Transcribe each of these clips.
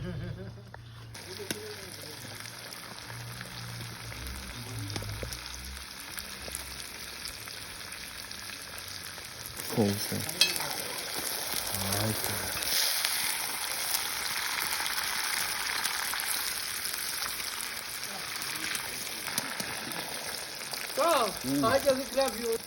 Olsun. Tamam. Herkesi krep yiyor.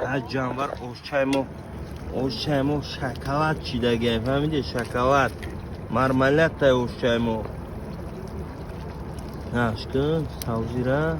هر جانور اوشایمو شکلات چیدگه فهمیدی شکلات مرملت تا اوشایمو نه aşkım savzira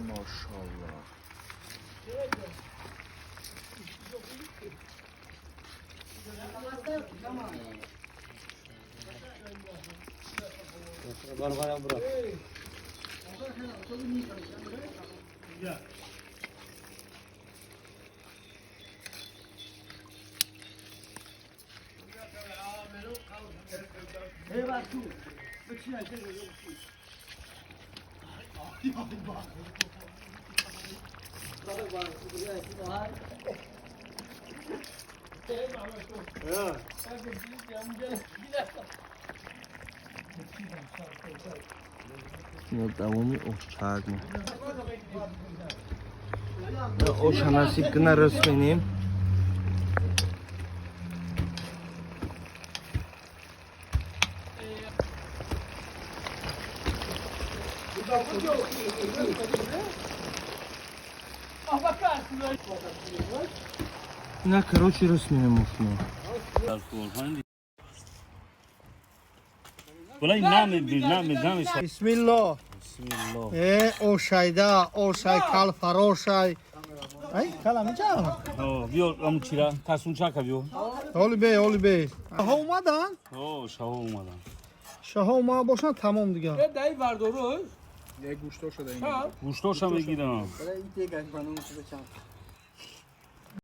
maşallah. Var bırak. Davamı oşçağırma. O şanasıkkına resmenim. Ne короче resmenim olsun. Bismillah. Oşayda, oşay kal faroşay. Ay, kalamayacağım. Vio amuchira, kasunchaka vio. Oli bey. Şaha olmadan. Şaha olmadan. Şaha olmaya boşan tamam diyor. Dayı var doğru. Gustoşa mı gidelim? İyi gel bana onu